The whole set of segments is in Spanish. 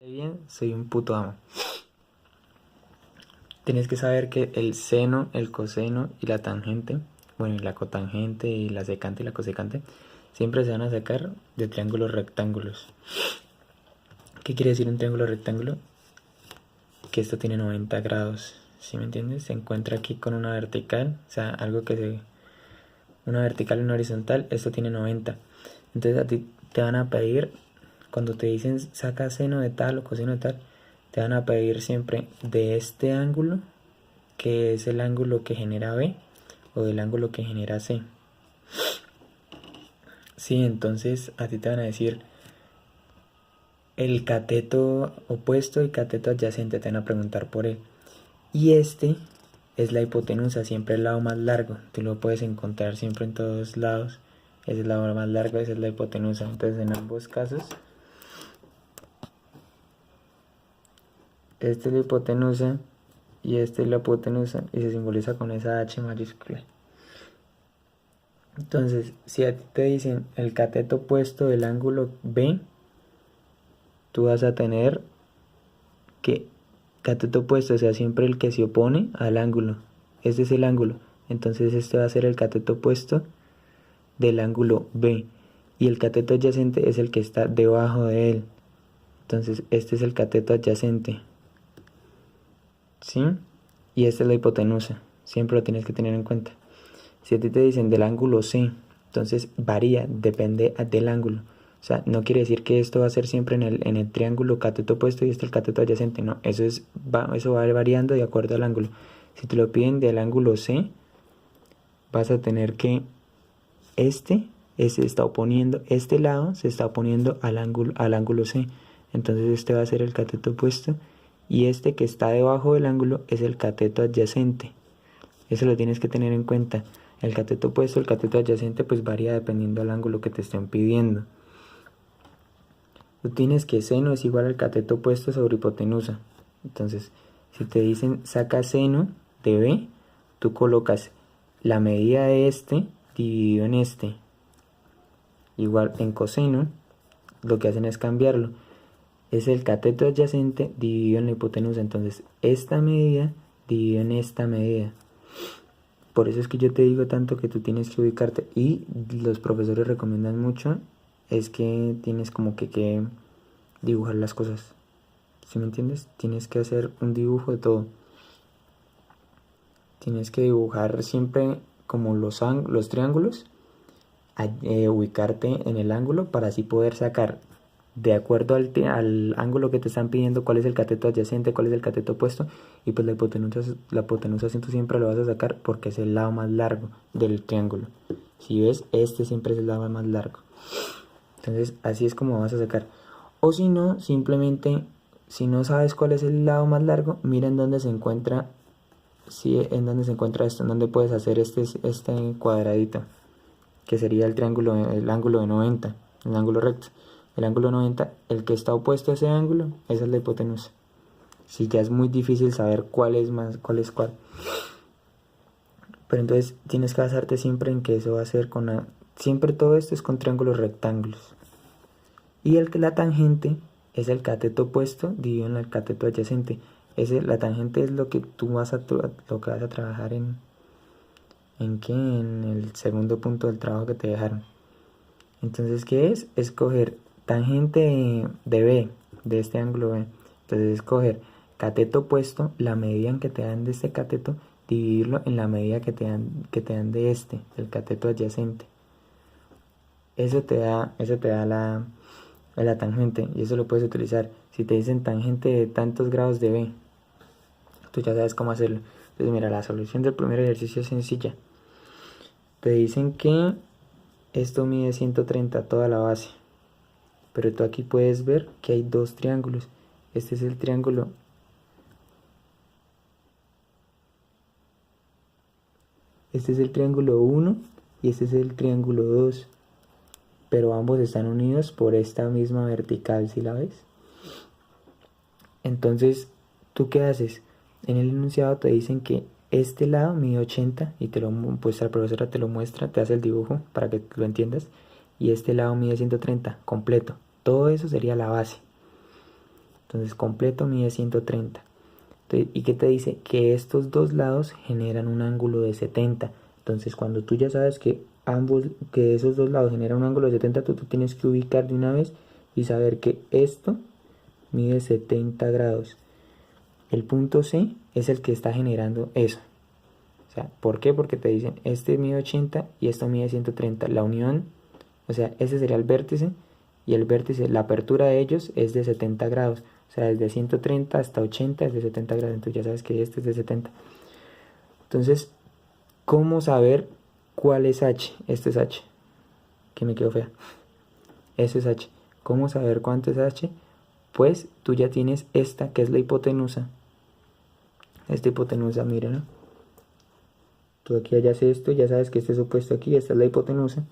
Bien, soy un puto amo. Tienes que saber que el seno, el coseno y la tangente, bueno, y la cotangente y la secante y la cosecante, siempre se van a sacar de triángulos rectángulos. ¿Qué quiere decir un triángulo rectángulo? Que esto tiene 90 grados, ¿sí me entiendes? Se encuentra aquí con una vertical, o sea, una vertical y una horizontal, esto tiene 90. Entonces a ti te van a pedir, cuando te dicen saca seno de tal o coseno de tal, te van a pedir siempre de este ángulo, que es el ángulo que genera B, o del ángulo que genera C. Sí, entonces a ti te van a decir el cateto opuesto y cateto adyacente, te van a preguntar por él. Y este es la hipotenusa, siempre el lado más largo. Tú lo puedes encontrar siempre en todos lados. Es el lado más largo, esa es la hipotenusa. Entonces en ambos casos, este es la hipotenusa y este es la hipotenusa y se simboliza con esa H mayúscula. Entonces, si a ti te dicen el cateto opuesto del ángulo B, tú vas a tener que cateto opuesto sea siempre el que se opone al ángulo. Este es el ángulo. Entonces este va a ser el cateto opuesto del ángulo B. Y el cateto adyacente es el que está debajo de él. Entonces este es el cateto adyacente. ¿Sí? Y esta es la hipotenusa. Siempre lo tienes que tener en cuenta. Si a ti te dicen del ángulo C, entonces varía, depende del ángulo. O sea, no quiere decir que esto va a ser siempre en el triángulo cateto opuesto y este el cateto adyacente. No, eso va variando de acuerdo al ángulo. Si te lo piden del ángulo C, vas a tener que este lado se está oponiendo al ángulo C. Entonces este va a ser el cateto opuesto y este que está debajo del ángulo es el cateto adyacente. Eso lo tienes que tener en cuenta. El cateto opuesto, el cateto adyacente, pues varía dependiendo del ángulo que te estén pidiendo. Tú tienes que seno es igual al cateto opuesto sobre hipotenusa. Entonces, si te dicen saca seno de B, tú colocas la medida de este dividido en este. Igual en coseno, lo que hacen es cambiarlo. Es el cateto adyacente dividido en la hipotenusa. Entonces, esta medida dividido en esta medida. Por eso es que yo te digo tanto que tú tienes que ubicarte. Y los profesores recomiendan mucho es que tienes como que dibujar las cosas. ¿Sí me entiendes? Tienes que hacer un dibujo de todo. Tienes que dibujar siempre como los triángulos, ubicarte en el ángulo para así poder sacar de acuerdo al ángulo que te están pidiendo cuál es el cateto adyacente, cuál es el cateto opuesto, y pues la hipotenusa tú siempre lo vas a sacar porque es el lado más largo del triángulo. Si ves, este siempre es el lado más largo. Entonces así es como vas a sacar. O si no, simplemente, si no sabes cuál es el lado más largo, mira en dónde se encuentra, en dónde se encuentra esto, en dónde puedes hacer este cuadradito, que sería el ángulo de 90, el ángulo recto. El ángulo 90, el que está opuesto a ese ángulo, esa es la hipotenusa. Si ya es muy difícil saber cuál es cuál. Pero entonces tienes que basarte siempre en que eso va a ser siempre todo esto es con triángulos rectángulos. Y la tangente es el cateto opuesto dividido en el cateto adyacente. La tangente es lo que tú vas a trabajar en el segundo punto del trabajo que te dejaron. Entonces, ¿qué es? Escoger tangente de B, de este ángulo B. Entonces, escoger cateto opuesto, la medida en que te dan de este cateto, dividirlo en la medida que te dan de este, del cateto adyacente. Eso te da la tangente y eso lo puedes utilizar. Si te dicen tangente de tantos grados de B, tú ya sabes cómo hacerlo. Entonces, mira, la solución del primer ejercicio es sencilla. Te dicen que esto mide 130 toda la base. Pero tú aquí puedes ver que hay dos triángulos. Este es el triángulo. Este es el triángulo 1 y este es el triángulo 2. Pero ambos están unidos por esta misma vertical, ¿sí la ves? Entonces, ¿tú qué haces? En el enunciado te dicen que este lado mide 80 y pues la profesora te lo muestra, te hace el dibujo para que lo entiendas. Y este lado mide 130, completo. Todo eso sería la base. Entonces completo mide 130. Entonces, ¿y qué te dice? Que estos dos lados generan un ángulo de 70. Entonces cuando tú ya sabes que esos dos lados generan un ángulo de 70, tú tienes que ubicar de una vez y saber que esto mide 70 grados. El punto C es el que está generando eso. O sea, ¿por qué? Porque te dicen, este mide 80 y esto mide 130. La unión, o sea, ese sería el vértice, y el vértice, la apertura de ellos es de 70 grados. O sea, desde 130 hasta 80 es de 70 grados. Entonces ya sabes que este es de 70. Entonces, ¿cómo saber cuál es H? Este es H, que me quedó fea. Eso es H. ¿Cómo saber cuánto es H? Pues tú ya tienes esta, que es la hipotenusa. Esta hipotenusa, mira, ¿no? Tú aquí hallas esto, ya sabes que este es opuesto aquí, esta es la hipotenusa.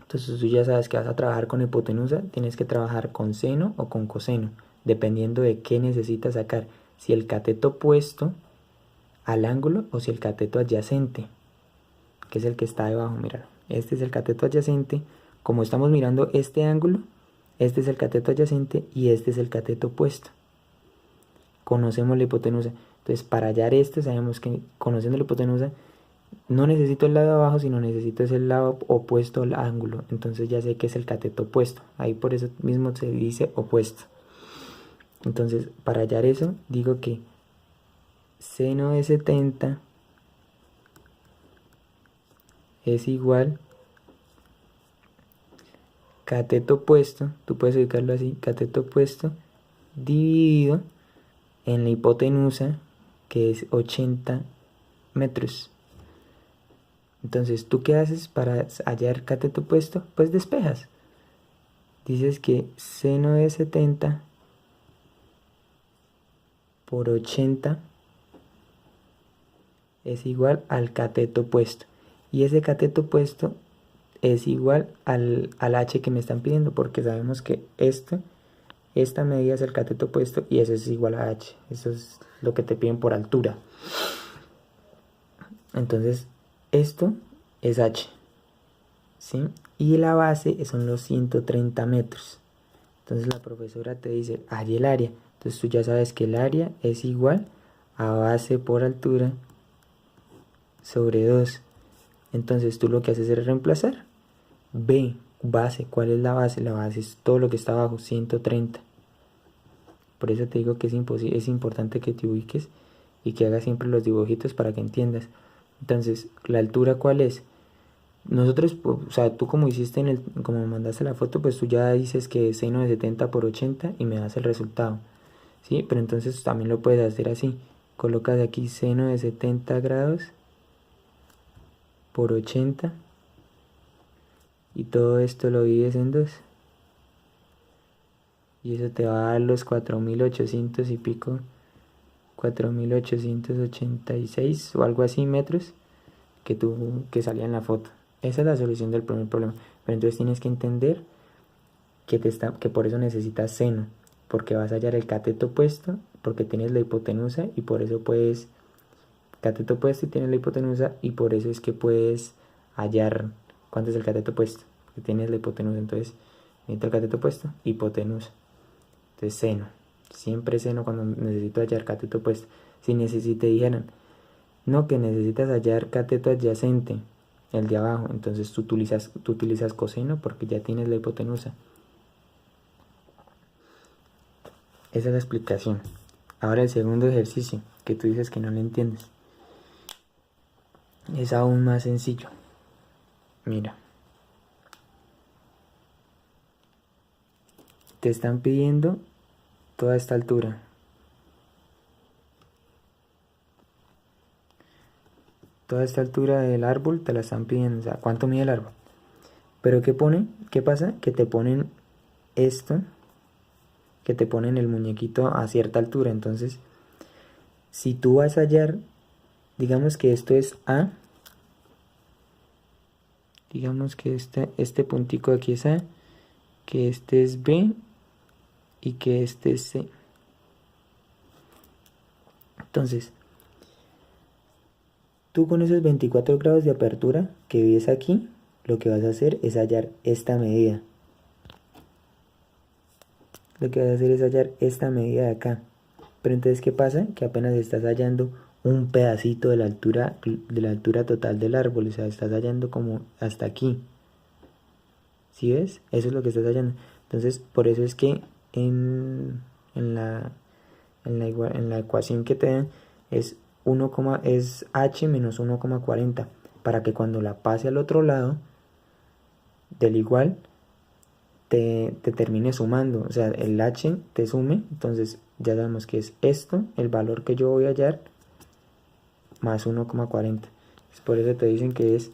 Entonces tú ya sabes que vas a trabajar con hipotenusa, tienes que trabajar con seno o con coseno, dependiendo de qué necesitas sacar. Si el cateto opuesto al ángulo o si el cateto adyacente, que es el que está debajo, mira. Este es el cateto adyacente. Como estamos mirando este ángulo, este es el cateto adyacente y este es el cateto opuesto. Conocemos la hipotenusa. Entonces, para hallar esto, sabemos que conociendo la hipotenusa, no necesito el lado de abajo, sino necesito el lado opuesto al ángulo. Entonces ya sé que es el cateto opuesto. Ahí por eso mismo se dice opuesto. Entonces, para hallar eso, digo que seno de 70 es igual cateto opuesto, tú puedes ubicarlo así, cateto opuesto dividido en la hipotenusa, que es 80 metros. Entonces, ¿tú qué haces para hallar cateto opuesto? Pues despejas. Dices que seno de 70 por 80 es igual al cateto opuesto. Y ese cateto opuesto es igual al H que me están pidiendo, porque sabemos que esta medida es el cateto opuesto y eso es igual a H. Eso es lo que te piden por altura. Entonces, esto es H, ¿sí? Y la base son los 130 metros. Entonces la profesora te dice, halla el área. Entonces tú ya sabes que el área es igual a base por altura sobre 2. Entonces tú lo que haces es reemplazar. B, base, ¿cuál es la base? La base es todo lo que está abajo, 130. Por eso te digo que es importante que te ubiques y que hagas siempre los dibujitos para que entiendas. Entonces, ¿la altura cuál es? Nosotros, o sea, tú como hiciste como me mandaste la foto, pues tú ya dices que es seno de 70 por 80 y me das el resultado, ¿sí? Pero entonces también lo puedes hacer así. Colocas aquí seno de 70 grados por 80 y todo esto lo divides en 2. Y eso te va a dar los 4800 y pico, 4886 o algo así metros que salía en la foto. Esa es la solución del primer problema. Pero entonces tienes que entender que por eso necesitas seno, porque vas a hallar el cateto opuesto, porque tienes la hipotenusa y por eso puedes, cateto opuesto y tienes la hipotenusa y por eso es que puedes hallar cuánto es el cateto opuesto, porque tienes la hipotenusa. Entonces necesito el cateto opuesto, hipotenusa. Entonces seno, siempre seno cuando necesito hallar cateto opuesto. Si te dijeran, no, que necesitas hallar cateto adyacente, el de abajo, entonces tú utilizas coseno porque ya tienes la hipotenusa. Esa es la explicación. Ahora el segundo ejercicio, que tú dices que no lo entiendes, es aún más sencillo. Mira, te están pidiendo toda esta altura. Toda esta altura del árbol te la están pidiendo, o sea, ¿cuánto mide el árbol? Pero ¿qué pasa? Que te ponen esto, que te ponen el muñequito a cierta altura. Entonces, si tú vas a hallar, digamos que esto es A, digamos que este puntico de aquí es A, que este es B y que este es C. Entonces, tú con esos 24 grados de apertura que ves aquí, lo que vas a hacer es hallar esta medida. lo que vas a hacer es hallar esta medida de acá. Pero entonces, ¿qué pasa? Que apenas estás hallando un pedacito de la altura total del árbol, o sea, estás hallando como hasta aquí. ¿Sí ves? Eso es lo que estás hallando. Entonces, por eso es que en la, en la ecuación que te dan es, es h menos 1,40, para que cuando la pase al otro lado del igual, te termine sumando, o sea, el h te sume. Entonces ya sabemos que es esto, el valor que yo voy a hallar, más 1,40. Por eso te dicen que es